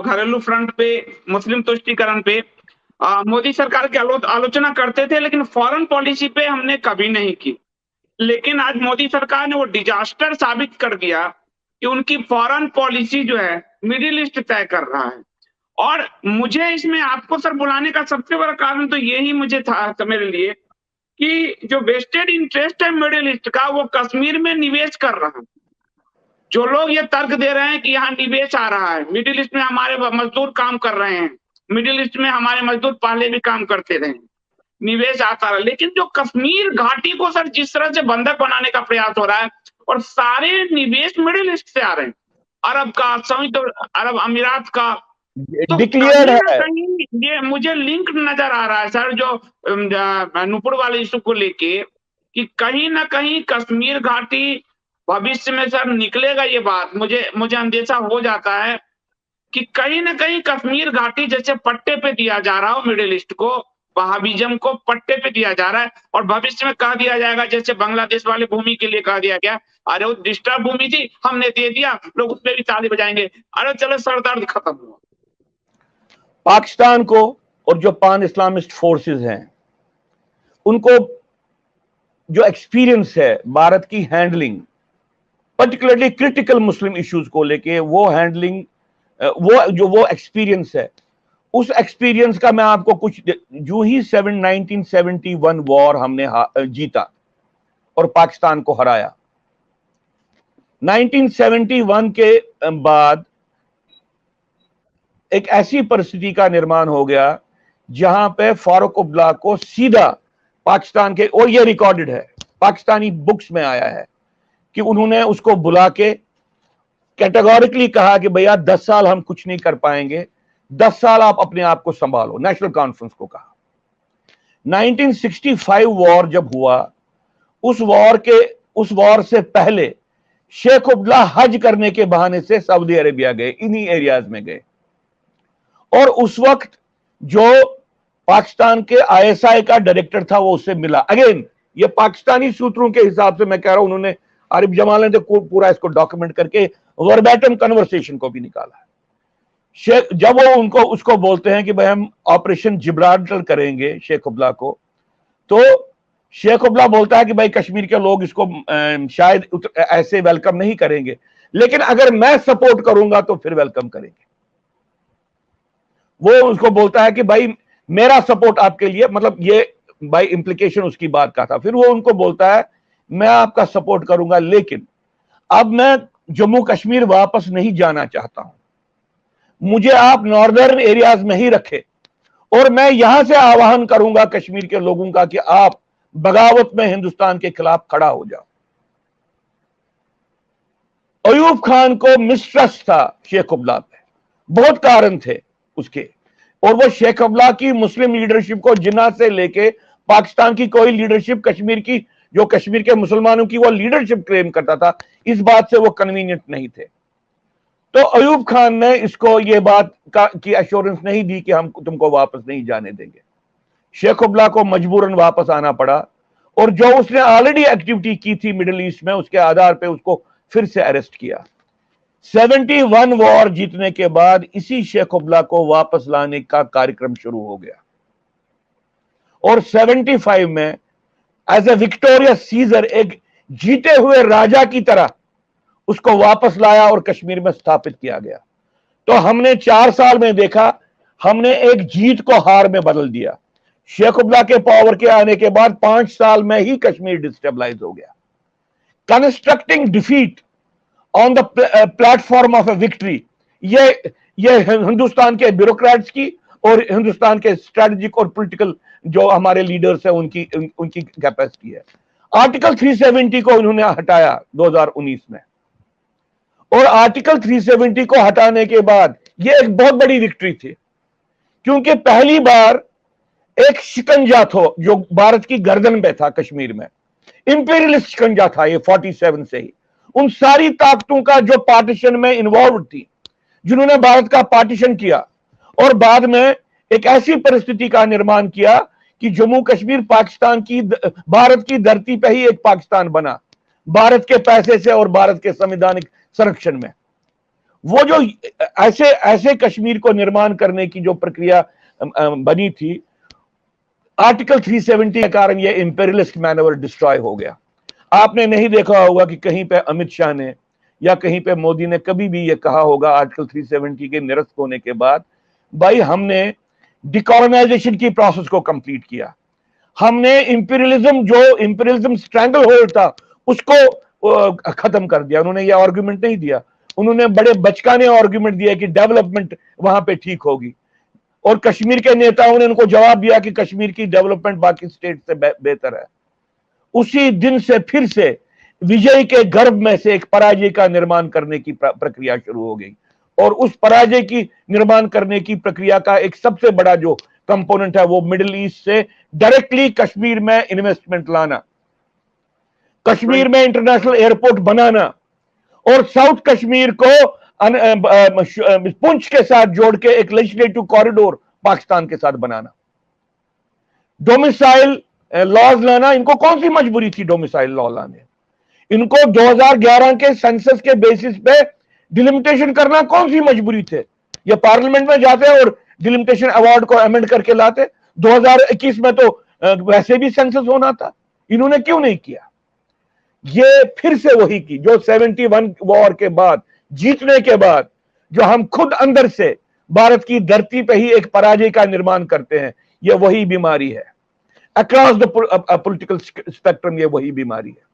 घरेलू फ्रंट पे, मुस्लिम तुष्टीकरण पे मोदी सरकार की आलोचना करते थे, लेकिन फॉरेन पॉलिसी पे हमने कभी नहीं की। लेकिन आज मोदी सरकार ने वो डिजास्टर साबित कर दिया कि उनकी फॉरेन पॉलिसी जो है मिडिल ईस्ट तय कर रहा है। और मुझे इसमें आपको सर बुलाने का सबसे बड़ा कारण तो यही मुझे था मेरे लिए कि जो वेस्टेड इंटरेस्ट है मिडिल ईस्ट का, वो कश्मीर में निवेश कर रहा है। जो लोग ये तर्क दे रहे हैं कि यहाँ निवेश आ रहा है, मिडिल ईस्ट में हमारे मजदूर काम कर रहे हैं, मिडिल ईस्ट में हमारे मजदूर पहले भी काम करते रहे, निवेश आता रहा, लेकिन जो कश्मीर घाटी को सर जिस तरह से बंधक बनाने का प्रयास हो रहा है, और सारे निवेश मिडिल ईस्ट से आ रहे हैं, अरब का, संयुक्त अरब अमीरात का, तो डिक्लेयर्ड है। ये मुझे लिंक नजर आ रहा है सर, जो नुपुर वाले इशू को लेके, कि कहीं ना कहीं कश्मीर घाटी भविष्य में सर निकलेगा। ये बात मुझे अंदेशा हो जाता है कि कहीं ना कहीं कश्मीर घाटी जैसे पट्टे पे दिया जा रहा हो मिडिल ईस्ट को, वहाबिज्म को पट्टे पे दिया जा रहा है, और भविष्य में कह दिया जाएगा जैसे बांग्लादेश वाले भूमि के लिए कह दिया गया, अरे वो डिस्टर्ब भूमि थी, हमने दे दिया, लोग उस पर भी ताली बजाएंगे, अरे चलो सर दर्द खत्म हुआ। पाकिस्तान को और जो पान इस्लामिस्ट फोर्सेस हैं, उनको जो एक्सपीरियंस है भारत की हैंडलिंग, पर्टिकुलरली क्रिटिकल मुस्लिम इश्यूज को लेके, वो हैंडलिंग, वो एक्सपीरियंस है, उस एक्सपीरियंस का मैं आपको कुछ, जो ही 1971 वॉर हमने जीता और पाकिस्तान को हराया, 1971 के बाद एक ऐसी परिस्थिति का निर्माण हो गया जहां पे फारूक अब्दुल्ला को सीधा पाकिस्तान के, और ये रिकॉर्डेड है, पाकिस्तानी बुक्स में आया है कि उन्होंने उसको बुला के कैटेगोरिकली कहा कि भैया 10 साल हम कुछ नहीं कर पाएंगे, 10 साल आप अपने आप को संभालो, नेशनल कॉन्फ्रेंस को कहा। 1965 वॉर जब हुआ, उस वॉर से पहले शेख अब्दुल्ला हज करने के बहाने से सऊदी अरेबिया गए, इन्हीं एरियाज में गए, और उस वक्त जो पाकिस्तान के आईएसआई का डायरेक्टर था वो उससे मिला। अगेन ये पाकिस्तानी सूत्रों के हिसाब से मैं कह रहा हूं, उन्होंने, आरिफ जमाल ने तो पूरा इसको डॉक्यूमेंट करके वर्बैटम कन्वर्सेशन को भी निकाला है। जब वो उसको बोलते हैं कि भाई हम ऑपरेशन जिब्राल्टर करेंगे शेख अब्दुल्ला को, तो शेख अब्दुल्ला बोलता है कि भाई कश्मीर के लोग इसको शायद ऐसे वेलकम नहीं करेंगे, लेकिन अगर मैं सपोर्ट करूंगा तो फिर वेलकम करेंगे। वो उसको बोलता है कि भाई मेरा सपोर्ट आपके लिए, मतलब ये बाय इंप्लीकेशन उसकी बात का था। फिर वो उनको बोलता है मैं आपका सपोर्ट करूंगा, लेकिन अब मैं जम्मू कश्मीर वापस नहीं जाना चाहता हूं, मुझे आप नॉर्दर्न एरियाज में ही रखे, और मैं यहां से आह्वान करूंगा कश्मीर के लोगों का कि आप बगावत में हिंदुस्तान के खिलाफ खड़ा हो जाओ। अयूब खान को मिसट्रस्ट था शेख अब्दुल्ला पे, बहुत कारण थे उसके, और वो शेख अब्दुल्ला की मुस्लिम लीडरशिप को जिन्ना से लेके पाकिस्तान की कोई लीडरशिप कश्मीर की, जो कश्मीर के मुसलमानों की वो लीडरशिप क्लेम करता था, इस बात से वो कन्वीनियंट नहीं थे। तो अयूब खान ने इसको ये बात की एश्योरेंस नहीं दी कि हम तुमको वापस नहीं जाने देंगे। शेख अब्दुल्ला को मजबूरन वापस आना पड़ा, और जो उसने ऑलरेडी एक्टिविटी की थी मिडिल ईस्ट में, उसके आधार पे उसको फिर से अरेस्ट किया। 71 वॉर जीतने के बाद इसी शेख अब्दुल्ला को वापस लाने का कार्यक्रम शुरू हो गया, और 75 में एज ए विक्टोरियस सीजर, एक जीते हुए राजा की तरह उसको वापस लाया और कश्मीर में स्थापित किया गया। तो हमने 4 साल में देखा, हमने एक जीत को हार में बदल दिया। शेख अब्दुल्ला के पावर के आने के बाद 5 साल में ही कश्मीर डिस्टेबलाइज हो गया। Constructing defeat on the platform of A victory, ये हिंदुस्तान के ब्यूरोक्रेट्स की और हिंदुस्तान के स्ट्रेटेजिक और पॉलिटिकल जो हमारे लीडर्स हैं उनकी कैपेसिटी है। आर्टिकल 370 को उन्होंने हटाया 2019 में, और आर्टिकल 370 को हटाने के बाद ये एक बहुत बड़ी विक्ट्री थी, क्योंकि पहली बार एक शिकंजा था जो भारत की गर्दन पे था कश्मीर में, इंपीरियलिस्ट शिकंजा था ये 47 से ही, उन सारी ताकतों का जो पार्टीशन में इन्वॉल्व थी, जिन्होंने भारत का पार्टीशन किया, और बाद में एक ऐसी परिस्थिति का निर्माण किया कि जम्मू कश्मीर पाकिस्तान की, भारत की धरती पे ही एक पाकिस्तान बना, भारत के पैसे से और भारत के संवैधानिक संरक्षण में। वो जो ऐसे ऐसे कश्मीर को निर्माण करने की जो प्रक्रिया बनी थी, आर्टिकल 370 के कारण ये इंपेरियलिस्ट मैनवर डिस्ट्रॉय हो गया। आपने नहीं देखा होगा कि कहीं पे अमित शाह ने या कहीं पे मोदी ने कभी भी ये कहा होगा आर्टिकल 370 के निरस्त होने के बाद, भाई हमने डिकॉलोनाइजेशन की प्रोसेस को कंप्लीट किया, हमने इंपीरियलिज्म स्ट्रैंगल होल्ड था उसको खत्म कर दिया। उन्होंने ये आर्गुमेंट नहीं दिया, उन्होंने बड़े बचकाने आर्गुमेंट दिया कि डेवलपमेंट वहां पे ठीक होगी, और कश्मीर के नेताओं ने उनको जवाब दिया कि कश्मीर की डेवलपमेंट बाकी स्टेट से बेहतर है। उसी दिन से फिर से विजय के गर्भ में से एक पराजय का निर्माण करने की प्रक्रिया शुरू हो गई, और उस पराजय की निर्माण करने की प्रक्रिया का एक सबसे बड़ा जो कंपोनेंट है वो मिडिल ईस्ट से डायरेक्टली कश्मीर में इन्वेस्टमेंट लाना, कश्मीर में इंटरनेशनल एयरपोर्ट बनाना, और साउथ कश्मीर को पुंछ के साथ जोड़ के एक लेजिस्लेटिव कॉरिडोर पाकिस्तान के साथ बनाना, डोमिसाइल लॉज लाना। इनको कौन सी मजबूरी थी डोमिसाइल लॉ लाने? इनको 2011 के सेंसस के बेसिस पे डिलिमिटेशन करना कौन सी मजबूरी थे? ये पार्लियामेंट में जाते और डिलिमिटेशन अवार्ड को अमेंड करके लाते। 2021 में तो वैसे भी सेंसस होना था, इन्होंने क्यों नहीं किया? ये फिर से वही की जो 71 वॉर के बाद, जीतने के बाद, जो हम खुद अंदर से भारत की धरती पे ही एक पराजय का निर्माण करते हैं। ये वही बीमारी है, अक्रॉस द पॉलिटिकल स्पेक्ट्रम, ये वही बीमारी है।